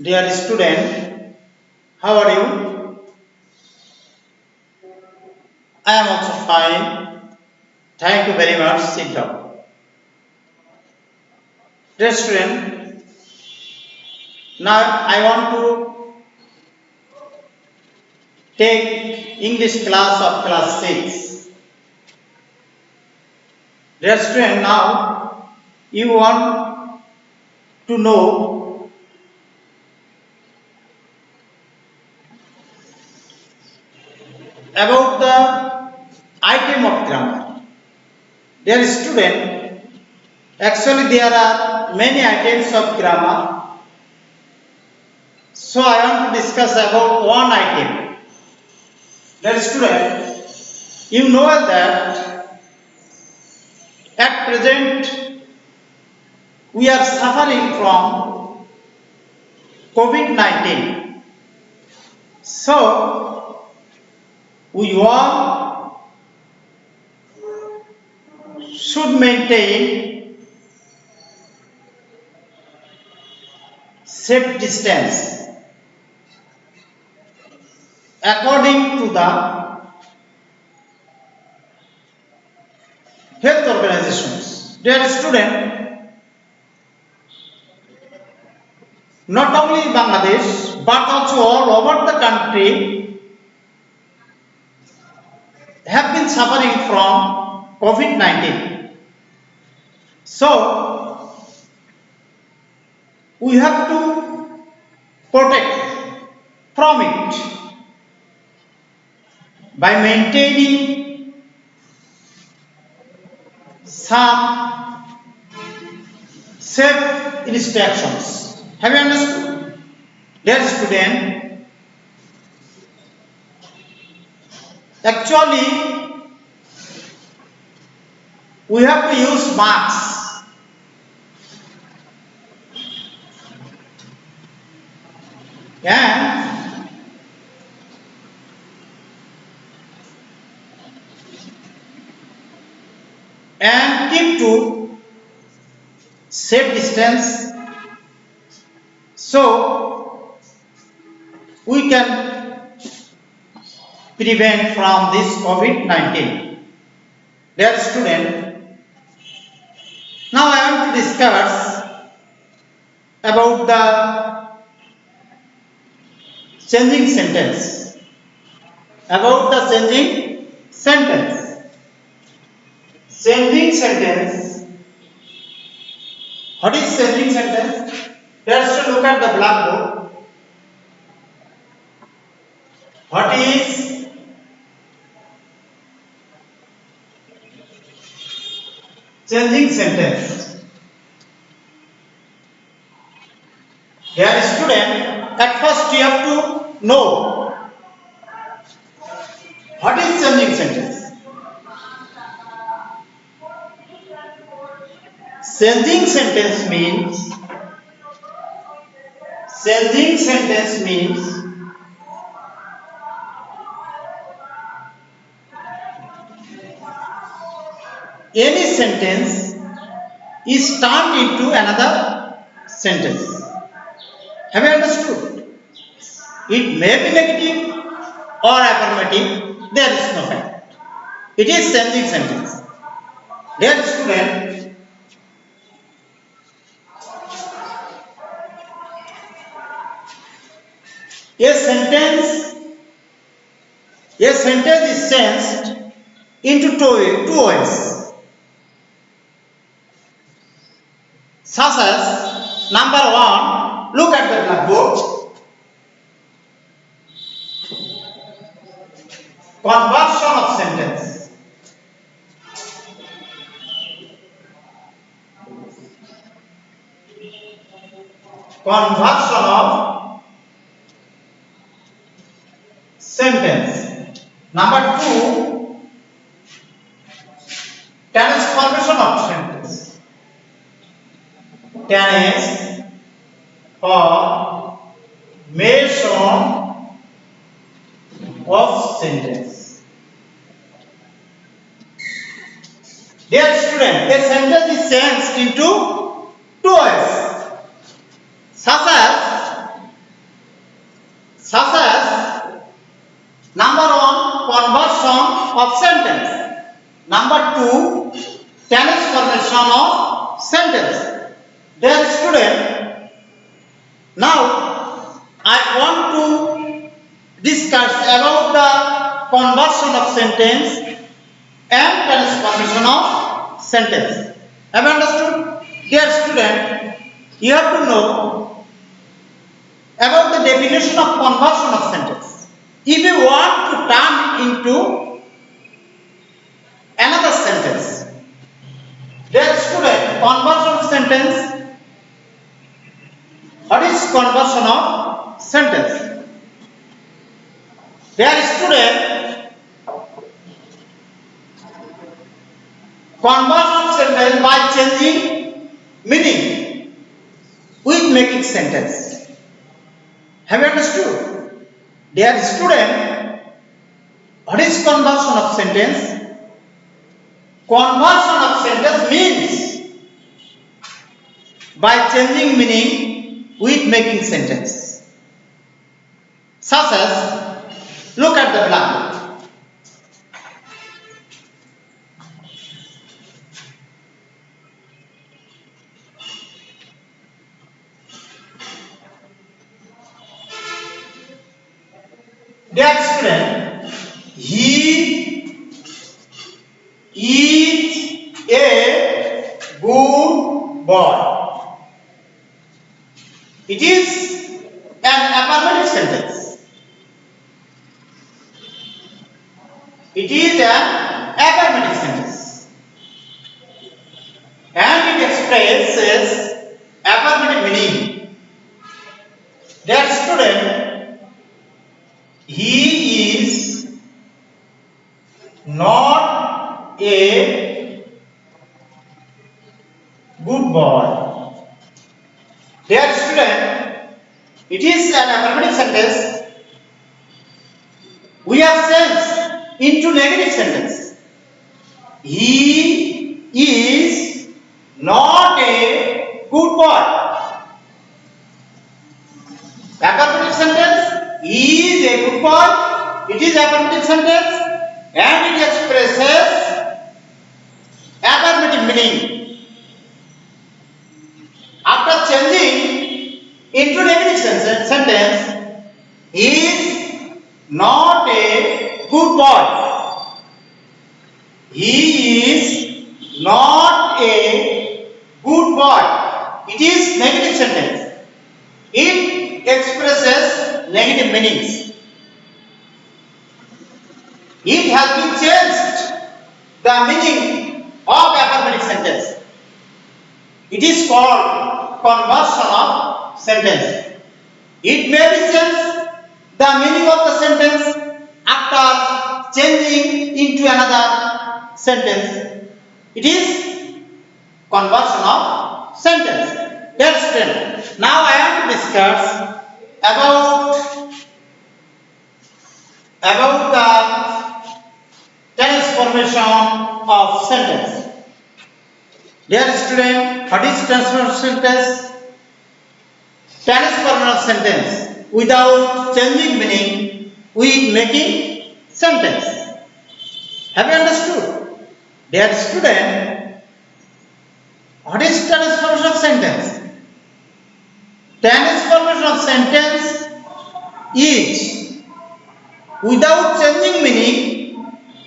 Dear student, how are you? I am also fine. Thank you very much. Sit down. Dear student, now I want to take English class of class 6. Dear student, now you want to know about the item of grammar. Dear student, actually there are many items of grammar. So I want to discuss about one item. Dear student, you know that at present we are suffering from COVID-19. So we all should maintain safe distance according to the health organizations. Dear student, not only Bangladesh but also all over the country have been suffering from COVID-19. So we have to protect from it by maintaining some safe instructions. Have you understood? Dear student, actually we have to use masks and keep to safe distance so we can prevent from this COVID-19. Dear student, now I want to discuss about the changing sentence. About the changing sentence. Changing sentence. What is changing sentence? Let's look at the blackboard. What is changing sentence? Dear student, at first you have to know what is changing sentence. Changing sentence means any sentence is turned into another sentence. Have you understood? It may be negative or affirmative, there is no fact. It is changing sentence. Dear student, a sentence is changed into two ways, such as number one, look at the blackboard. Conversion of sentence. Conversion of sentence. Number two, transformation of sentence. Transformation of sentence. Dear student, a sentence is changed into two ways, such as Number 2, tense formation of sentence. Dear student, now I want to discuss about the conversion of sentence and transformation of sentence. Have you understood? Dear student, you have to know about the definition of conversion of sentence. If you want to turn into another sentence, dear student, conversion of sentence. What is conversion of sentence? Dear student, conversion of sentence by changing meaning with making sentence. Have you understood? Dear student, what is conversion of sentence? Conversion of sentence means by changing meaning with making sentence. Such as, look at the blackboard. Dear student, he is a good boy. It is an affirmative sentence. It is an affirmative sentence. And it expresses affirmative meaning. Dear student, he is not a good boy. Dear student, it is an affirmative sentence. We have changed into negative sentence. He is not a good boy. Affirmative sentence. He is a good boy. It is affirmative sentence and it expresses affirmative meaning. After changing into negative sentence, he is not a good boy. He is not a good boy. It is negative sentence. It expresses negative meanings. It has been changed the meaning of affirmative sentence. It is called conversion of sentence. It may be changed the meaning of the sentence after changing into another sentence. It is conversion of sentence. Dear student, now I have to discuss about the transformation of sentence. Dear student, what is transformation of sentence? Transformation of sentence without changing meaning with making sentence. Have you understood? Dear student, what is transformation of sentence? Transformation of sentence is without changing meaning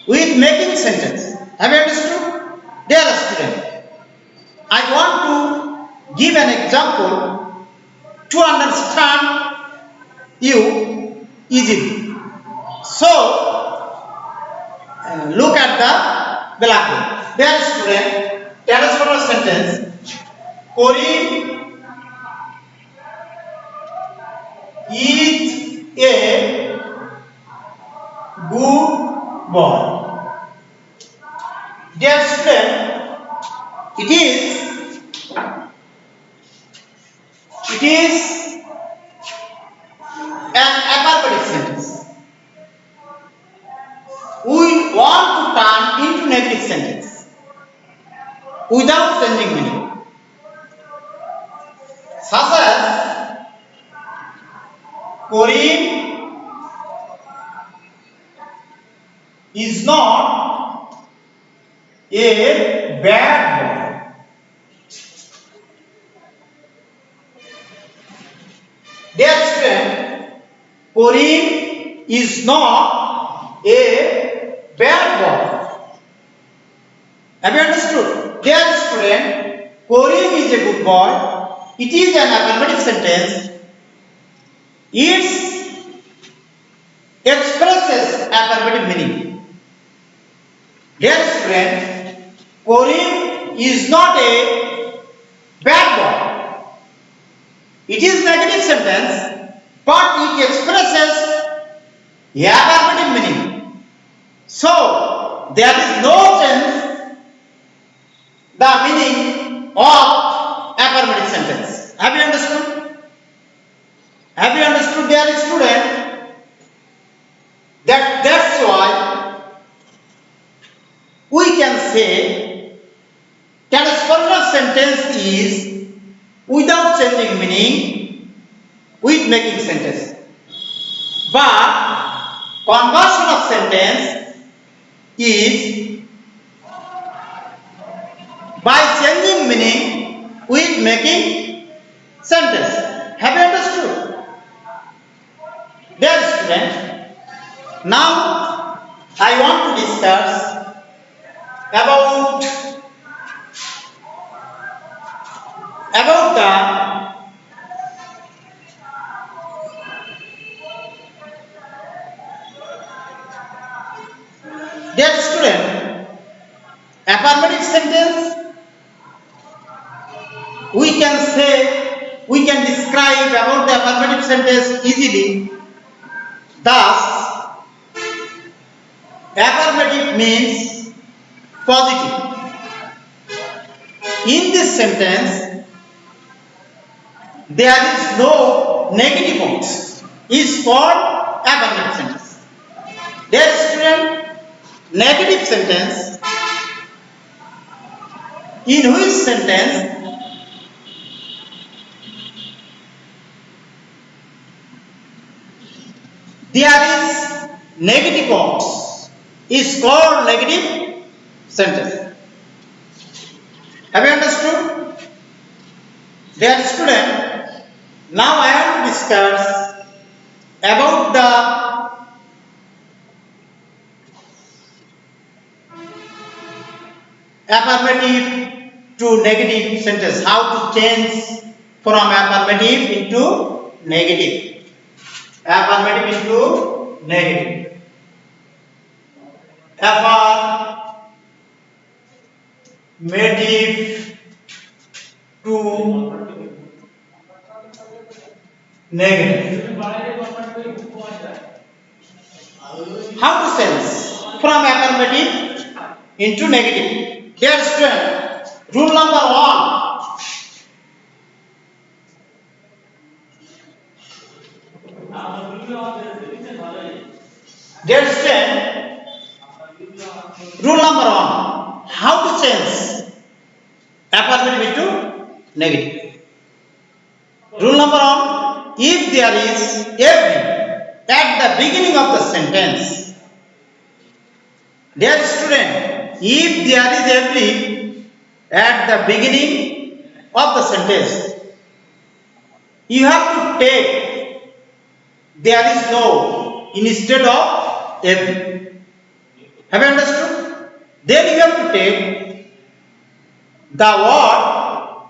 with making sentence. Have you understood? Dear student, I want to give an example to understand you easily. So, look at the blackboard. Dear student, transformation of sentence. Karim is a good boy. Dear student, it is an affirmative sentence. We want to turn into negative sentence without changing meaning. Such as Karim is not a bad boy. Dear student, Karim is not a bad boy. Have you understood? Dear student, Karim is a good boy. It is an affirmative sentence. It expresses affirmative meaning. Dear student, Karim is not a bad boy. It is negative sentence, but it expresses affirmative meaning. So there is no change the meaning of affirmative sentence. Have you understood? Have you understood, dear student? That's why we can say transformative sentence is without changing meaning with making sentence. But conversion of sentence is by changing meaning with making sentence. Have you understood? Dear student, now I want to discuss about the dear student, affirmative sentence. We can describe about the affirmative sentence easily. Thus, affirmative means positive. In this sentence, there is no negative forms. Is called affirmative sentence. Dear student, negative sentence, in which sentence there is negative forms, is called negative sentence. Have you understood? Dear student, now I have to discuss about the affirmative to negative sentence. How to change from affirmative into negative. Affirmative into negative. Affirmative to negative. How to change from affirmative into negative? Dear student, rule number 1. Dear student, rule number 1. How to change affirmative into negative? Rule number 1. If there is every at the beginning of the sentence. Dear student, if there is every at the beginning of the sentence, you have to take there is no instead of every. Have you understood? Then you have to take the word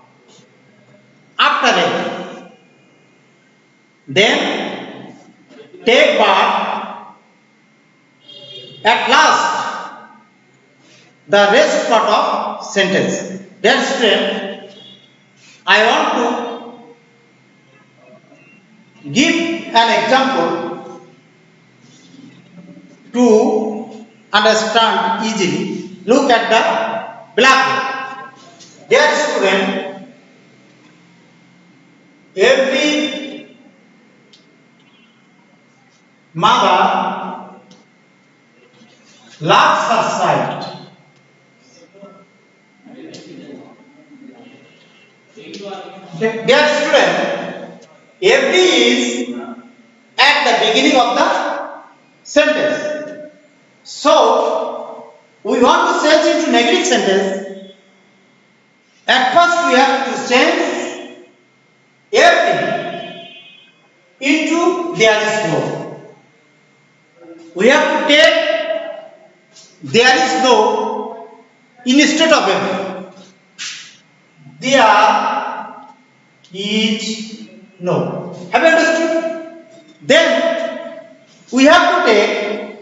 after every. Then take part at last the rest part of sentence. Dear student, I want to give an example to understand easily. Look at the blackboard. Dear student, every mother loves her child. Dear student, every is at the beginning of the sentence. So, we want to say change into negative sentence, at first we have to change everything into there is no. We have to take there is no instead of everything. There is no. Have you understood? Then we have to take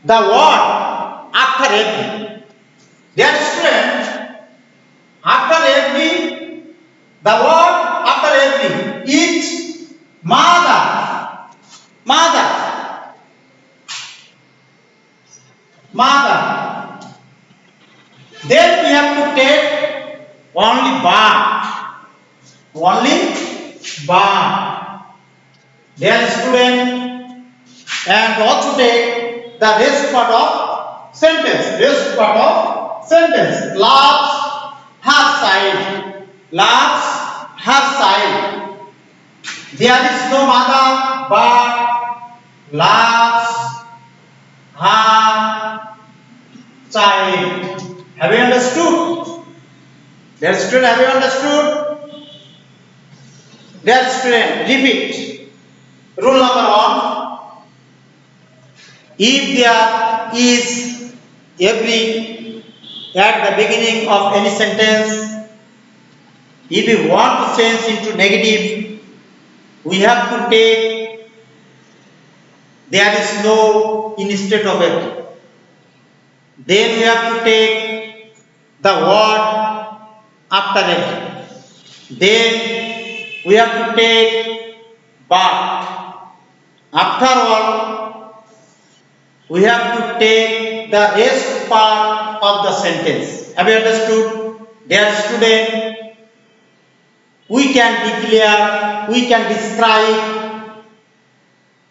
the word after every. Dear student, after every, the word after every is mother. Mother. Mother. Then we have to take only bar. Only bar. Dear student, and also take the rest part of sentence. Rest part of sentence. Loves her child. Loves her child. There is no mother but loves her child. Have you understood? Dear student, have you understood? Dear student, repeat. Rule number 1. If there is every at the beginning of any sentence, if we want to change into negative, we have to take there is no instead of it. Then we have to take the word after it. Then we have to take but. After all, we have to take the rest part of the sentence. Have you understood? Dear student, we can declare, we can describe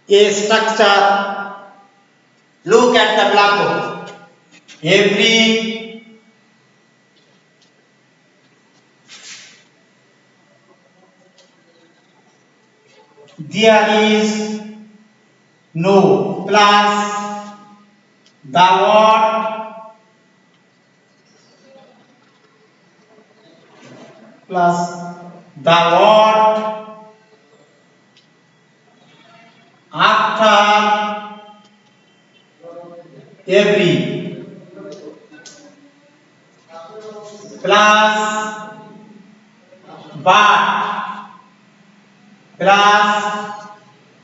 a structure. Look at the blackboard. Every there is no plus the word plus the word after every plus but plus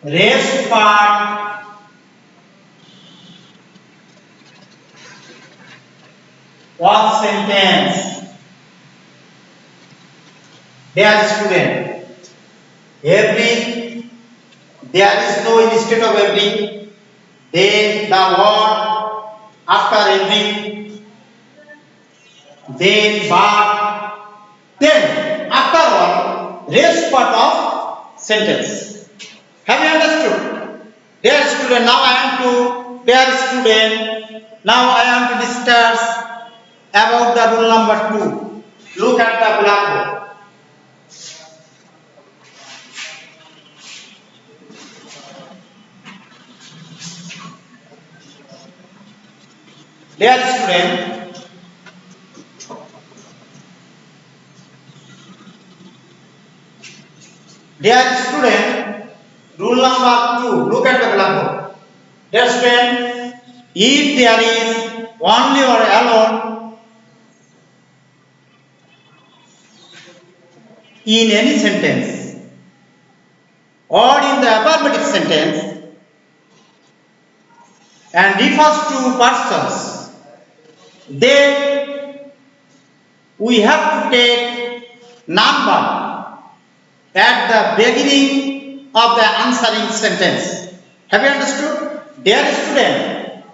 rest part of sentence. Dear student, every there is no instead of every, then the word after every, then but, then after all rest part of sentence. Have you understood? Dear student, now I am to discuss about the rule number 2. Look at the blackboard. Dear student, rule number 2. Look at the blackboard. Dear student, if there is only or alone in any sentence or in the affirmative sentence and refers to persons, then we have to take number at the beginning of the answering sentence. Have you understood? Dear student,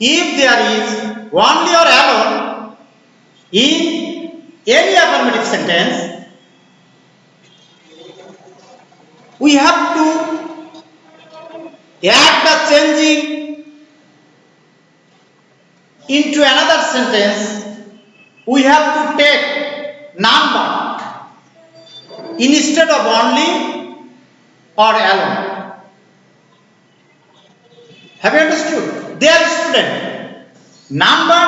if there is only or alone in any affirmative sentence, we have to add the changing into another sentence. We have to take number instead of only or alone. Have you understood? Dear student, Number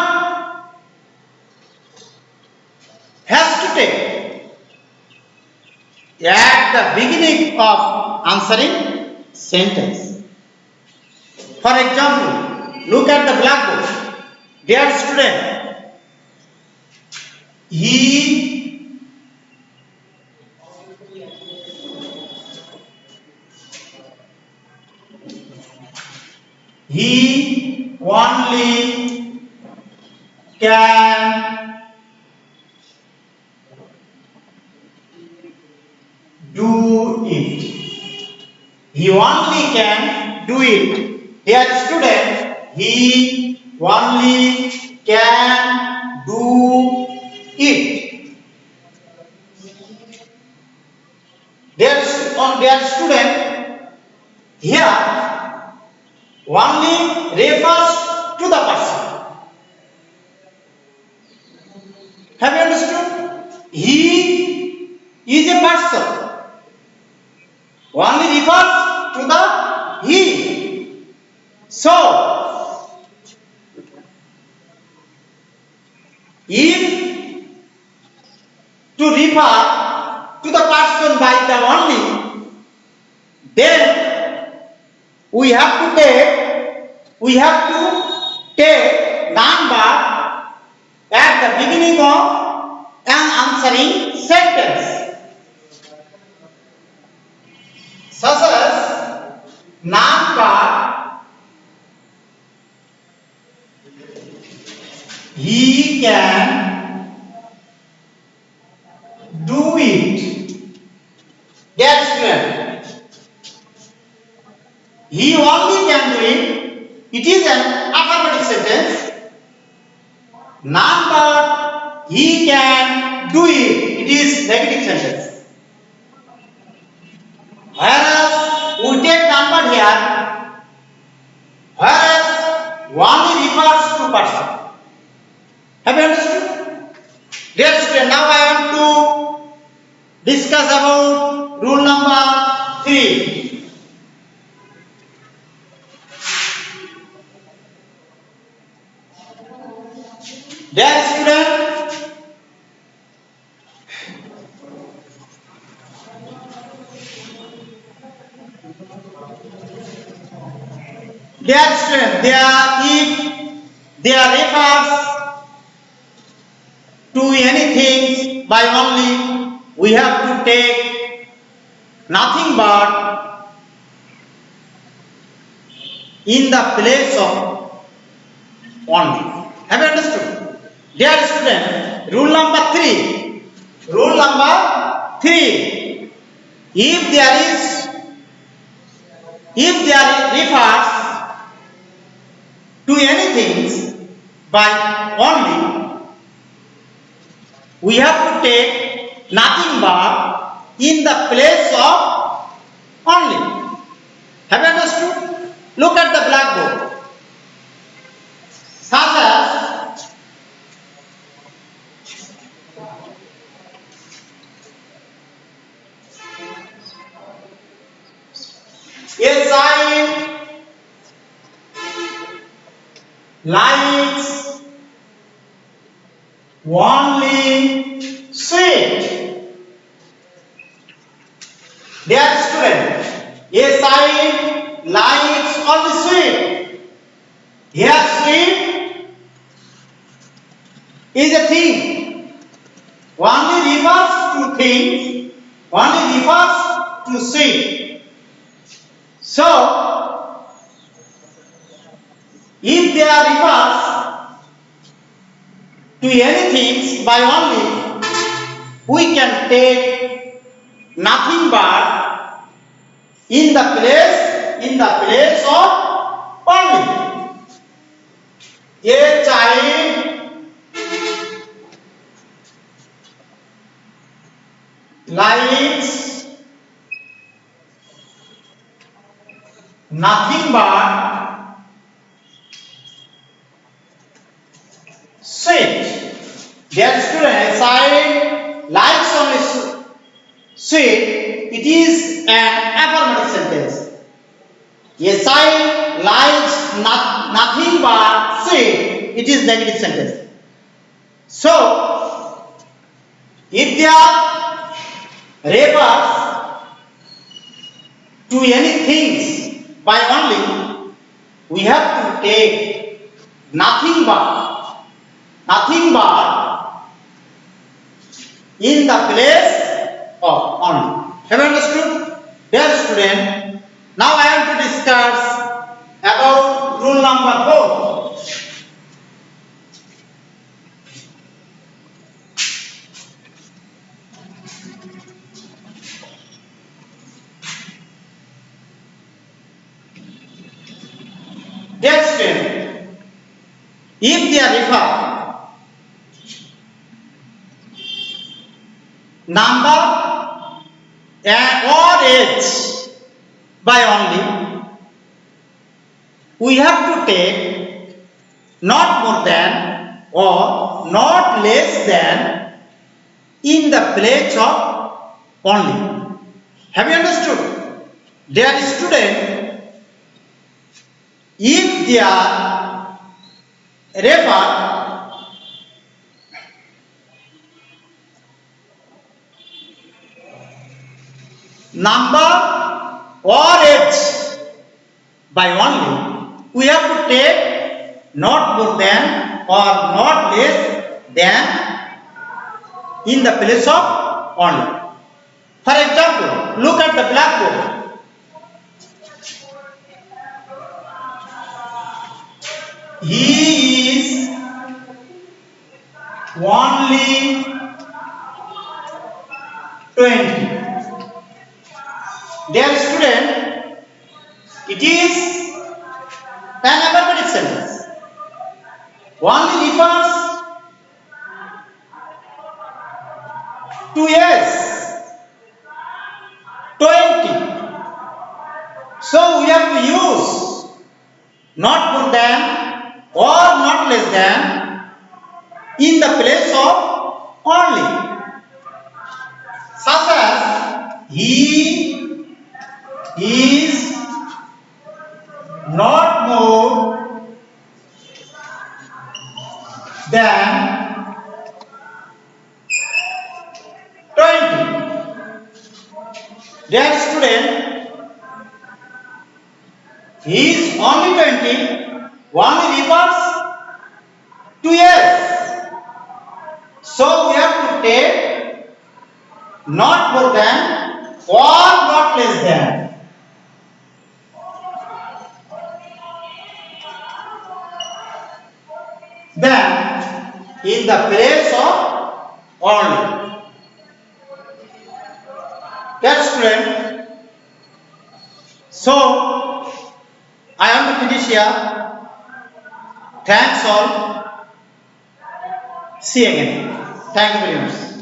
has to take at the beginning of answering sentence. For example, look at the blackboard. Dear student, he only can do it. He only can do it. Dear student, he only can do it. Dear student, here only refers to the person. Have you understood? He is a person. Only refers to the he. So, if to refer to the person by the only, then we have to take number at the beginning of an answering sentence, such as number he can do it. Dear student, he only can do it. It is an affirmative sentence. Number he can do it. It is negative sentence. Whereas we take number here, whereas only refers to person. Have you understood? Dear student, now I want to discuss about rule number 3. Dear student, if there refers to anything by only, we have to take nothing but in the place of only. Have you understood? Dear student, rule number 3. Rule number 3. If there refers to anything by only, we have to take nothing but in the place of only. Have you understood? Look at the blackboard. Such as a child likes only sweet. Dear student, a child likes only sweet. Here sweet is a thing. Only refers to things. Only refers to sweet. So, if there refers to anything by only, we can take nothing but in the place of only. A child likes nothing but sweet. Dear student, a child likes only sweet. It is an affirmative sentence. A child likes nothing but sweet. it is negative sentence. So, if they are refers to any things by only, we have to take nothing but in the place of only. Have you understood? Dear student, now I am to discuss about rule number 4. Dear student, if they refer number or age by only, we have to take not more than or not less than in the place of only. Have you understood? Dear student, if they are refer number or age by only, we have to take not more than or not less than in the place of only. For example, look at the blackboard. He is only 20. Dear student, it is an affirmative sentence. Only refers to yes, 20. So we have to use not more than or not less than in the place of only. Such as he is not more than 20. Dear student, he is only 20. Only refers to yes. So we have to take not more than or not less than. Then in the place of only. That's student. So I am to finish here. Thanks all. See you again. Thank you very much.